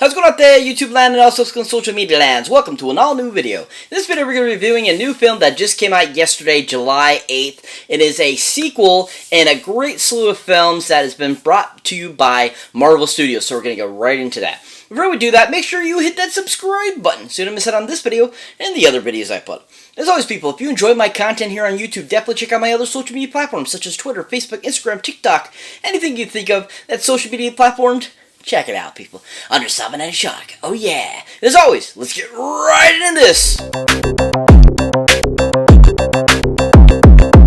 How's it going out there, YouTube land and also social media lands? Welcome to an all-new video. In this video, we're going to be reviewing a new film that just came out yesterday, July 8th. It is a sequel in a great slew of films that has been brought to you by Marvel Studios, so we're going to go right into that. Before we do that, make sure you hit that subscribe button so you don't miss out on this video and the other videos I put. As always, people, if you enjoy my content here on YouTube, definitely check out my other social media platforms such as Twitter, Facebook, Instagram, TikTok, anything you think of that's social media platforms. Check it out, people. Under cyberneticshark. Oh yeah. As always, let's get right into this.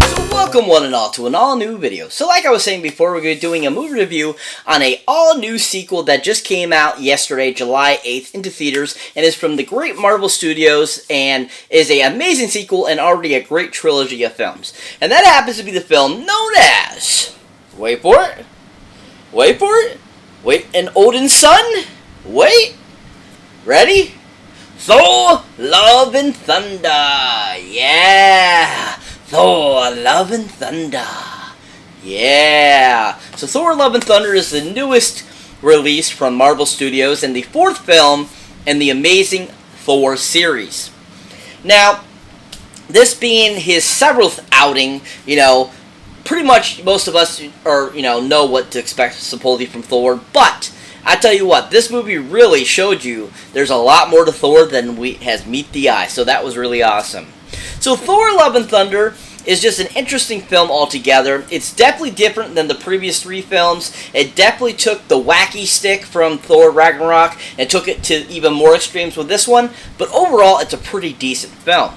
So welcome one and all to an all-new video. So like I was saying before, we're going to be doing a movie review on a all-new sequel that just came out yesterday, July 8th, into theaters, and is from the great Marvel Studios, and is an amazing sequel and already a great trilogy of films. And that happens to be the film known as... Wait for it. Wait for it. Wait, an Odin's son? Wait. Ready? Thor, Love and Thunder. Yeah. Thor, Love and Thunder. Yeah. So Thor, Love and Thunder is the newest release from Marvel Studios and the fourth film in the Amazing Thor series. Now, this being his seventh outing, pretty much most of us know what to expect supposedly from Thor, but I tell you what, this movie really showed you there's a lot more to Thor than has meet the eye, so that was really awesome. So Thor Love and Thunder is just an interesting film altogether. It's definitely different than the previous three films. It definitely took the wacky stick from Thor Ragnarok and took it to even more extremes with this one, but overall it's a pretty decent film.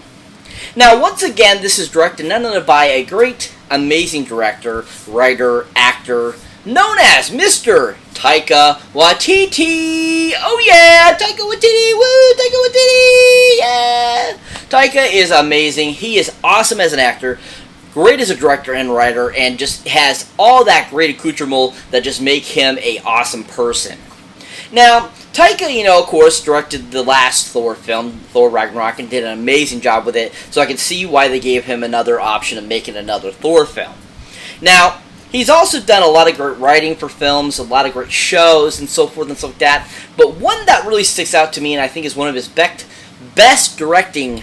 Now, once again, this is directed none other by a great, amazing director, writer, actor, known as Mr. Taika Waititi. Oh yeah, Taika Waititi, woo, Taika Waititi, yeah. Taika is amazing. He is awesome as an actor, great as a director and writer, and just has all that great accoutrement that just make him an awesome person. Now, Taika, of course, directed the last Thor film, Thor Ragnarok, and did an amazing job with it, so I can see why they gave him another option of making another Thor film. Now, he's also done a lot of great writing for films, a lot of great shows, and so forth and so like that, but one that really sticks out to me, and I think is one of his best directing,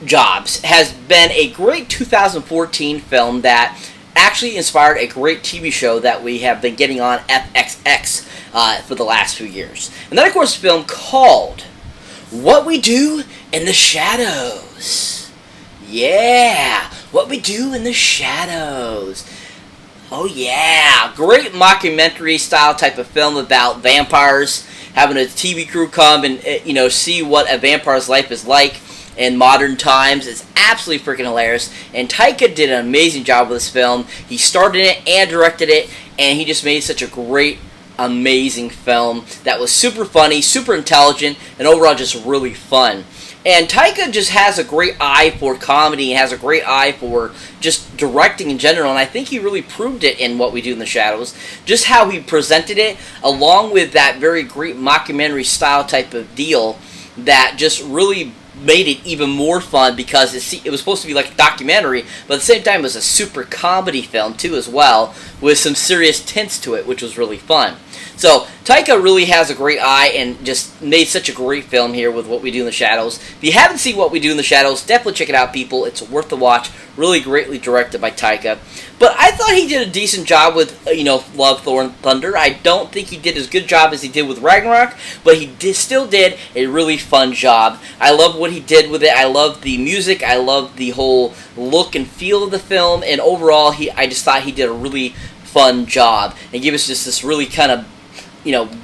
jobs, has been a great 2014 film that actually inspired a great TV show that we have been getting on FXX for the last few years. And that, of course, is a film called What We Do in the Shadows. Yeah, What We Do in the Shadows. Oh yeah, great mockumentary style type of film about vampires, having a TV crew come and see what a vampire's life is like in modern times. It's absolutely freaking hilarious, and Taika did an amazing job with this film. He starred in it and directed it, and he just made such a great, amazing film that was super funny, super intelligent, and overall just really fun. And Taika just has a great eye for comedy, and has a great eye for just directing in general, and I think he really proved it in What We Do in the Shadows. Just how he presented it, along with that very great mockumentary style type of deal that just really made it even more fun, because it was supposed to be like a documentary, but at the same time it was a super comedy film too as well, with some serious tints to it, which was really fun. So Taika really has a great eye and just made such a great film here with What We Do in the Shadows. If you haven't seen What We Do in the Shadows, definitely check it out, people. It's worth the watch. Really greatly directed by Taika. But I thought he did a decent job with, Love, Thor, and Thunder. I don't think he did as good a job as he did with Ragnarok, but he still did a really fun job. I love what he did with it. I love the music. I love the whole look and feel of the film. And overall, I just thought he did a really fun job and gave us just this really kind of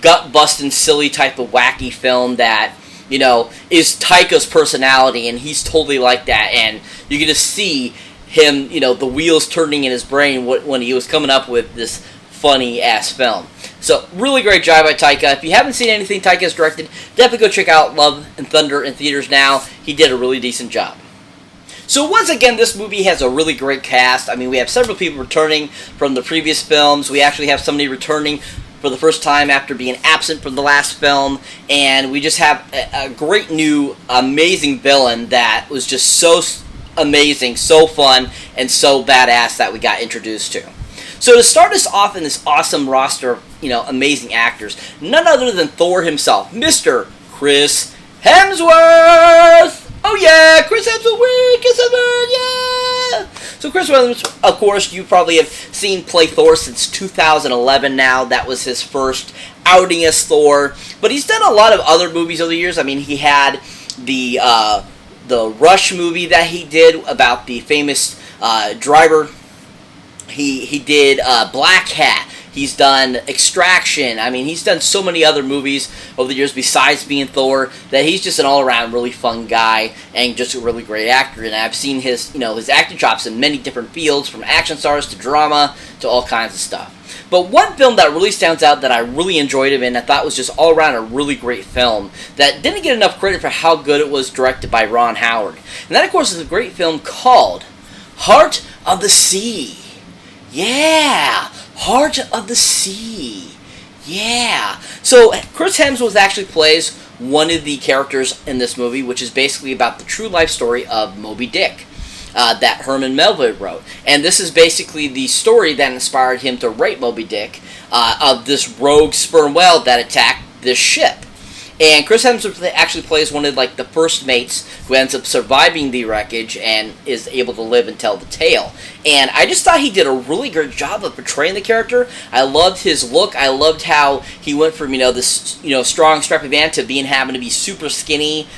gut-busting, silly type of wacky film that, is Taika's personality, and he's totally like that, and you get to see him, the wheels turning in his brain when he was coming up with this funny-ass film. So, really great job by Taika. If you haven't seen anything Taika's directed, definitely go check out Love and Thunder in theaters now. He did a really decent job. So once again, this movie has a really great cast. I mean, we have several people returning from the previous films. We actually have somebody returning for the first time after being absent from the last film, and we just have a great new, amazing villain that was just so amazing, so fun, and so badass that we got introduced to. So to start us off in this awesome roster of, amazing actors, none other than Thor himself, Mr. Chris Hemsworth! Oh yeah, Chris Hemsworth, yeah! So Chris Hemsworth, of course, you probably have seen play Thor since 2011 now. That was his first outing as Thor. But he's done a lot of other movies over the years. I mean, he had the Rush movie that he did about the famous driver. He did Black Hat. He's done Extraction. I mean, he's done so many other movies over the years besides being Thor that he's just an all-around really fun guy and just a really great actor. And I've seen his acting chops in many different fields, from action stars to drama to all kinds of stuff. But one film that really stands out that I really enjoyed him in, I thought was just all around a really great film that didn't get enough credit for how good it was, directed by Ron Howard. And that, of course, is a great film called Heart of the Sea. Yeah! Heart of the Sea. Yeah. So Chris Hemsworth actually plays one of the characters in this movie, which is basically about the true life story of Moby Dick that Herman Melville wrote. And this is basically the story that inspired him to write Moby Dick, of this rogue sperm whale that attacked this ship. And Chris Hemsworth actually plays one of the first mates who ends up surviving the wreckage and is able to live and tell the tale. And I just thought he did a really good job of portraying the character. I loved his look. I loved how he went from this strong, strappy man to having to be super skinny,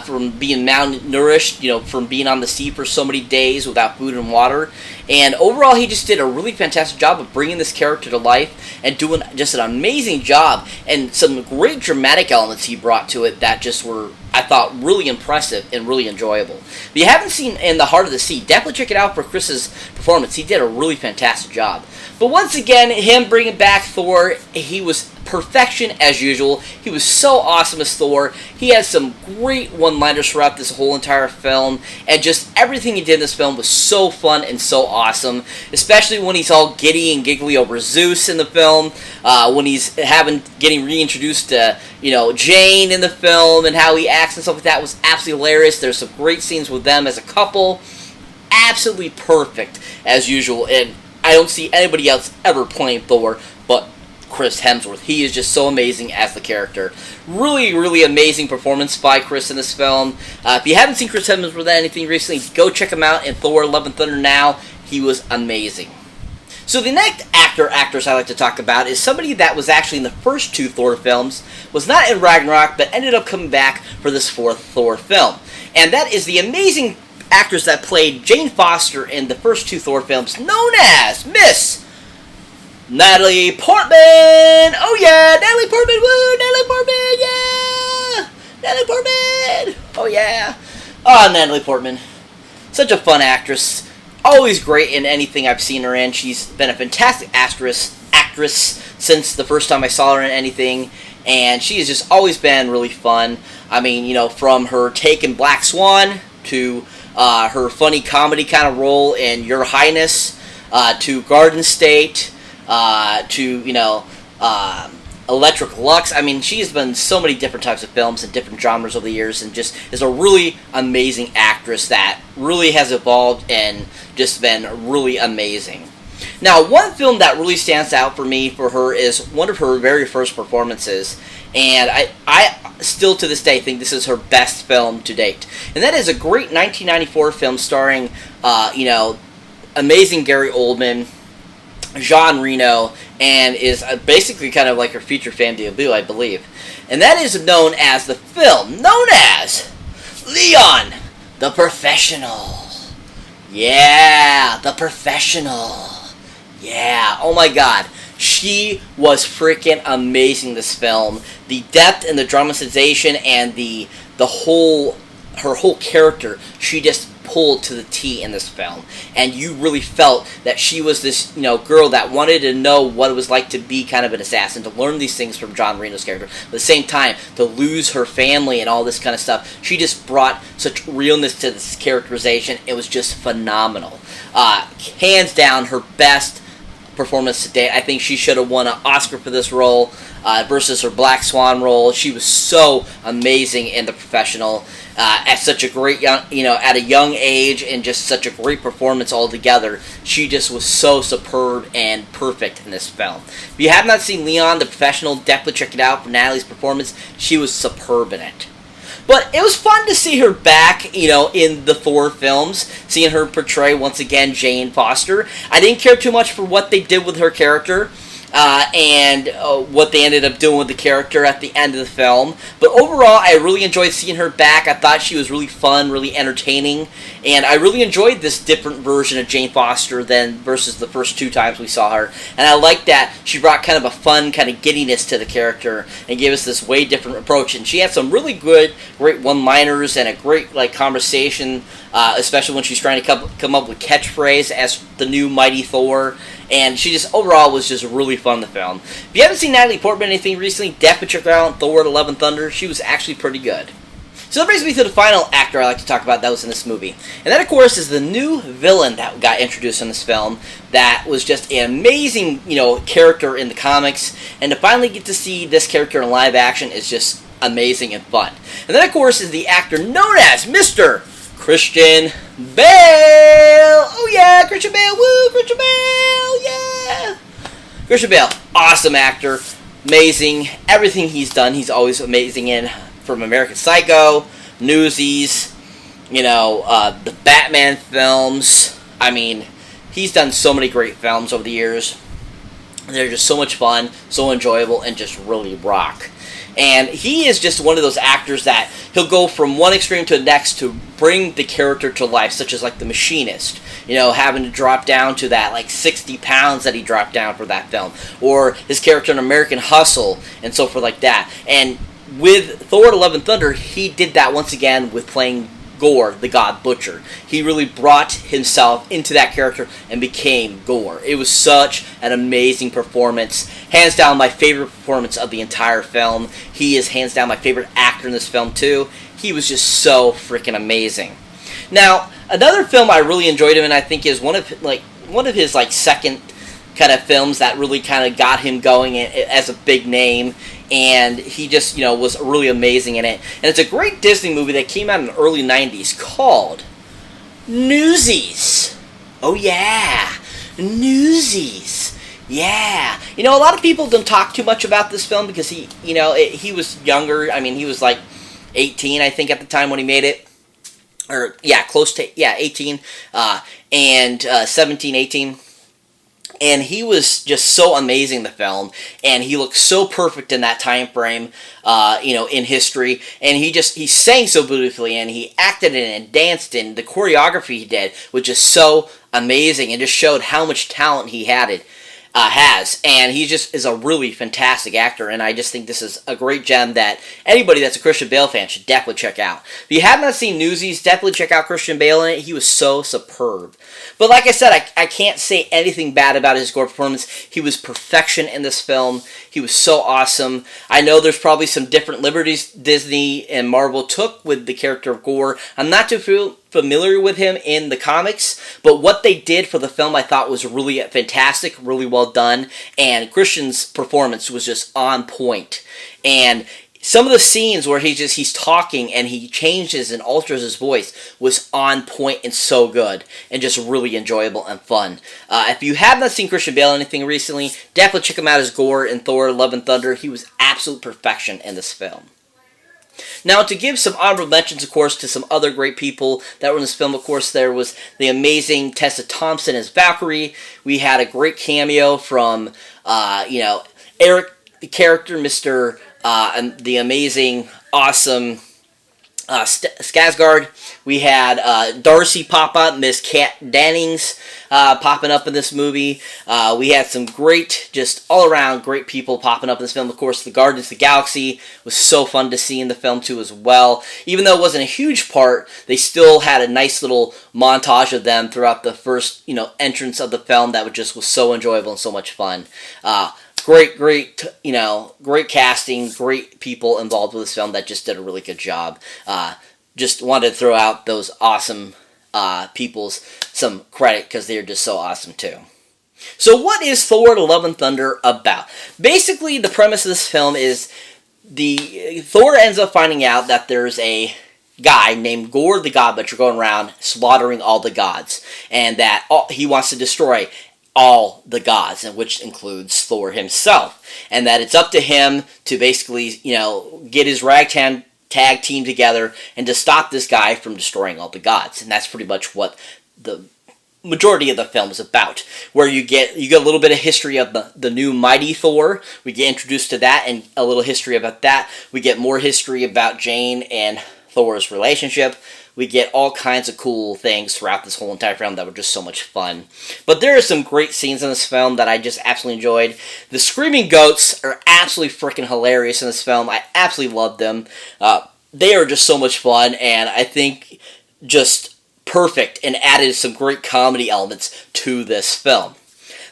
from being malnourished, from being on the sea for so many days without food and water. And overall, he just did a really fantastic job of bringing this character to life and doing just an amazing job. And some great dramatic elements he brought to it that just were, I thought, really impressive and really enjoyable. If you haven't seen In the Heart of the Sea, definitely check it out for Chris's performance. He did a really fantastic job. But once again, him bringing back Thor, he was perfection as usual. He was so awesome as Thor. He had some great one-liners throughout this whole entire film, and just everything he did in this film was so fun and so awesome, especially when he's all giddy and giggly over Zeus in the film, when he's getting reintroduced to, Jane in the film, and how he acts and stuff like that was absolutely hilarious. There's some great scenes with them as a couple. Absolutely perfect as usual, and I don't see anybody else ever playing Thor but Chris Hemsworth. He is just so amazing as the character. Really, really amazing performance by Chris in this film. If you haven't seen Chris Hemsworth in anything recently, go check him out in Thor: Love and Thunder now. He was amazing. So the next actress I like to talk about is somebody that was actually in the first two Thor films, was not in Ragnarok, but ended up coming back for this fourth Thor film. And that is the amazing actress that played Jane Foster in the first two Thor films, known as Miss Natalie Portman! Oh yeah, Natalie Portman, woo! Natalie Portman, yeah! Natalie Portman! Oh yeah! Oh, Natalie Portman. Such a fun actress. Always great in anything I've seen her in. She's been a fantastic actress since the first time I saw her in anything, and she has just always been really fun. I mean, from her take in Black Swan, to her funny comedy kind of role in Your Highness, to Garden State, to, Electric Lux. I mean, she has been in so many different types of films and different genres over the years, and just is a really amazing actress that really has evolved and just been really amazing. Now, one film that really stands out for me for her is one of her very first performances, and I still to this day think this is her best film to date. And that is a great 1994 film starring, amazing Gary Oldman, Jean Reno, and is basically kind of like her future fan debut, I believe. And that is known as the film known as Leon the Professional. Yeah, The Professional. Yeah, oh my god. She was freaking amazing, this film. The depth and the dramatization and her whole character, she just pulled to the T in this film. And you really felt that she was this, girl that wanted to know what it was like to be kind of an assassin, to learn these things from John Reno's character. At the same time, to lose her family and all this kind of stuff. She just brought such realness to this characterization. It was just phenomenal. Hands down, her best performance to date. I think she should have won an Oscar for this role versus her Black Swan role. She was so amazing in The Professional. at such a great young, at a young age, and just such a great performance altogether. She just was so superb and perfect in this film. If you have not seen Leon the Professional, definitely check it out for Natalie's performance. She was superb in it. But it was fun to see her back, in the Thor films, seeing her portray, once again, Jane Foster. I didn't care too much for what they did with her character, and what they ended up doing with the character at the end of the film. But overall, I really enjoyed seeing her back. I thought she was really fun, really entertaining, and I really enjoyed this different version of Jane Foster versus the first 2 times we saw her. And I like that she brought kind of a fun kind of giddiness to the character and gave us this way different approach. And she had some really great one-liners and a great conversation, especially when she's trying to come up with catchphrase as the new Mighty Thor. And she just overall was just really fun in the film. If you haven't seen Natalie Portman anything recently, definitely check her out. Thor: Love and Thunder. She was actually pretty good. So that brings me to the final actor I like to talk about that was in this movie. And that, of course, is the new villain that got introduced in this film that was just an amazing, character in the comics. And to finally get to see this character in live action is just amazing and fun. And then, of course, is the actor known as Mr. Christian Bale! Oh yeah, Christian Bale! Woo! Christian Bale! Yeah! Christian Bale, awesome actor, amazing. Everything he's done, he's always amazing in. From American Psycho, Newsies, the Batman films. I mean, he's done so many great films over the years. They're just so much fun, so enjoyable, and just really rock. And he is just one of those actors that he'll go from one extreme to the next to bring the character to life, such as The Machinist, having to drop down to that 60 pounds that he dropped down for that film, or his character in American Hustle, and so forth like that. And with Thor: Love and Thunder, he did that once again with playing Gorr, the God Butcher. He really brought himself into that character and became Gorr. It was such an amazing performance. Hands down, my favorite performance of the entire film. He is hands down my favorite actor in this film too. He was just so freaking amazing. Now, another film I really enjoyed him in, I think, is one of his second kind of films that really kind of got him going as a big name. And he just, was really amazing in it. And it's a great Disney movie that came out in the early 90s called Newsies. Oh, yeah. Newsies. Yeah. A lot of people don't talk too much about this film because he was younger. I mean, he was 18, I think, at the time when he made it. Or, yeah, close to, 18. And 17, 18. And he was just so amazing in the film, and he looked so perfect in that time frame, in history, and he sang so beautifully, and he acted in and danced in. The choreography he did was just so amazing, and just showed how much talent he has, and he just is a really fantastic actor, and I just think this is a great gem that anybody that's a Christian Bale fan should definitely check out. If you have not seen Newsies, definitely check out Christian Bale in it. He was so superb. But like I said, I can't say anything bad about his Gorr performance. He was perfection in this film. He was so awesome. I know there's probably some different liberties Disney and Marvel took with the character of Gorr. I'm not too familiar with him in the comics, but what they did for the film I thought was really fantastic, really well done, and Christian's performance was just on point. And some of the scenes where he's talking and he changes and alters his voice was on point and so good and just really enjoyable and fun. If you have not seen Christian Bale anything recently, definitely check him out as Gorr in Thor: Love and Thunder. He was absolute perfection in this film. Now, to give some honorable mentions, of course, to some other great people that were in this film, of course, there was the amazing Tessa Thompson as Valkyrie. We had a great cameo from, Eric, the character, Mr. The amazing, awesome Skarsgård. We had Darcy pop up, Miss Kat Dennings popping up in this movie. We had some great, just all-around great people popping up in this film. Of course, the Guardians of the Galaxy was so fun to see in the film, too, as well. Even though it wasn't a huge part, they still had a nice little montage of them throughout the first, entrance of the film that was so enjoyable and so much fun. Great casting, great people involved with this film that just did a really good job. Just wanted to throw out those awesome peoples some credit because they're just so awesome too. So what is Thor: Love and Thunder about? Basically, the premise of this film is Thor ends up finding out that there's a guy named Gore the God Butcher going around slaughtering all the gods, and that he wants to destroy all the gods, and which includes Thor himself, and that it's up to him to basically, get his ragtag tag team together and to stop this guy from destroying all the gods. And that's pretty much what the majority of the film is about, where you get a little bit of history of the new mighty Thor. We get introduced to that and a little history about that. We get more history about Jane and Thor's relationship. We get all kinds of cool things throughout this whole entire film that were just so much fun. But there are some great scenes in this film that I just absolutely enjoyed. The screaming goats are absolutely freaking hilarious in this film. I absolutely loved them. They are just so much fun, and I think just perfect, and added some great comedy elements to this film.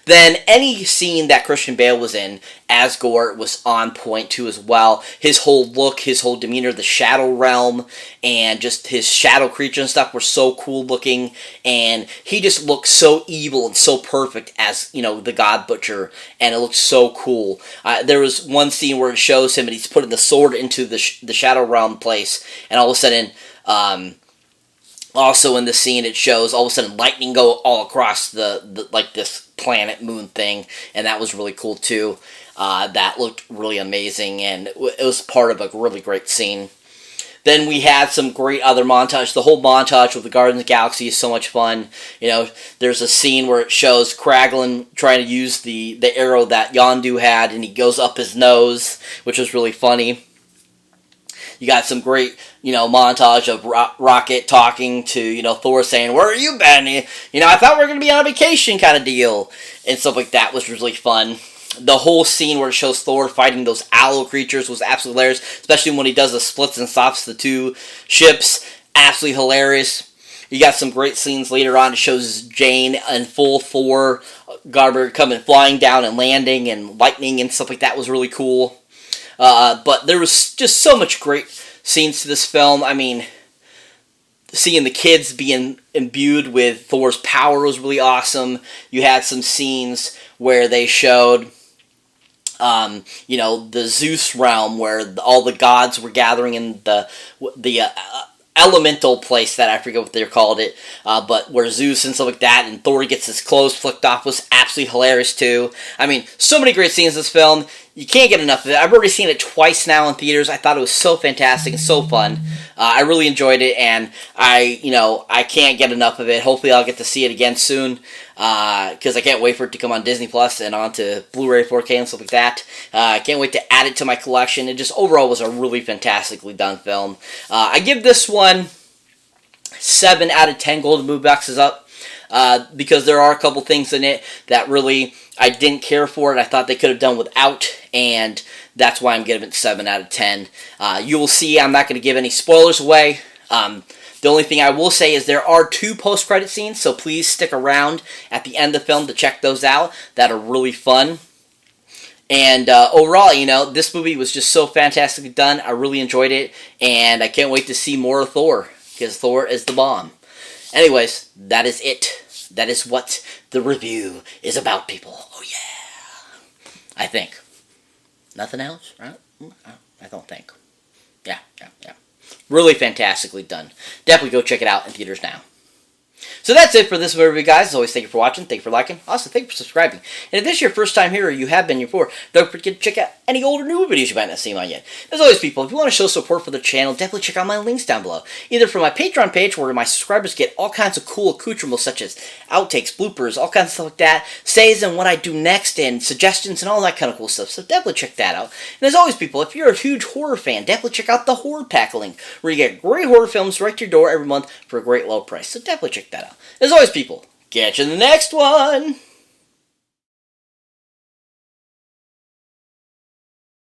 Then any scene that Christian Bale was in as Gore was on point too as well. His whole look, his whole demeanor, the shadow realm, and just his shadow creature and stuff were so cool looking, and he just looked so evil and so perfect as, the God Butcher, and it looked so cool. There was one scene where it shows him and he's putting the sword into the shadow realm place, and all of a sudden, also in the scene, it shows all of a sudden lightning go all across the this planet moon thing, and that was really cool too. That looked really amazing, and it was part of a really great scene. Then we had some great other montage. The whole montage with the Guardians of the Galaxy is so much fun. There's a scene where it shows Kraglin trying to use the arrow that Yondu had, and he goes up his nose, which was really funny. You got some great, montage of Rocket talking to, Thor saying, "Where have you been? I thought we were going to be on a vacation," kind of deal. And stuff like that was really fun. The whole scene where it shows Thor fighting those owl creatures was absolutely hilarious, especially when he does the splits and stops the two ships. Absolutely hilarious. You got some great scenes later on. It shows Jane in full Thor garb coming flying down and landing, and lightning and stuff like that was really cool. But there was just so much great scenes to this film. I mean, seeing the kids being imbued with Thor's power was really awesome. You had some scenes where they showed, the Zeus realm where all the gods were gathering in the elemental place that I forget what they called it, but where Zeus and stuff like that, and Thor gets his clothes flicked off was absolutely hilarious too. I mean, so many great scenes in this film. You can't get enough of it. I've already seen it twice now in theaters. I thought it was so fantastic and so fun. I really enjoyed it, and I can't get enough of it. Hopefully I'll get to see it again soon, because I can't wait for it to come on Disney Plus and onto Blu-ray 4K and stuff like that. I can't wait to add it to my collection. It just overall was a really fantastically done film. I give this one 7 out of 10 Golden Movie Boxes up, because there are a couple things in it that really I didn't care for and I thought they could have done without, and that's why I'm giving it 7 out of 10. You will see I'm not going to give any spoilers away. The only thing I will say is there are 2 post-credit scenes, so please stick around at the end of the film to check those out. That are really fun. And overall, this movie was just so fantastically done. I really enjoyed it, and I can't wait to see more of Thor, because Thor is the bomb. Anyways, that is it. That is what the review is about, people. Oh, yeah. I think. Nothing else, right? I don't think. Yeah. Really fantastically done. Definitely go check it out in theaters now. So that's it for this review, guys. As always, thank you for watching. Thank you for liking. Also, thank you for subscribing. And if this is your first time here, or you have been here before, don't forget to check out any older newer videos you might not have seen on yet. As always, people, if you want to show support for the channel, definitely check out my links down below. Either from my Patreon page, where my subscribers get all kinds of cool accoutrements, such as outtakes, bloopers, all kinds of stuff like that, says and what I do next, and suggestions, and all that kind of cool stuff. So definitely check that out. And as always, people, if you're a huge horror fan, definitely check out the Horror Pack link, where you get great horror films right to your door every month for a great low price. So definitely check that out. As always, people, catch you in the next one!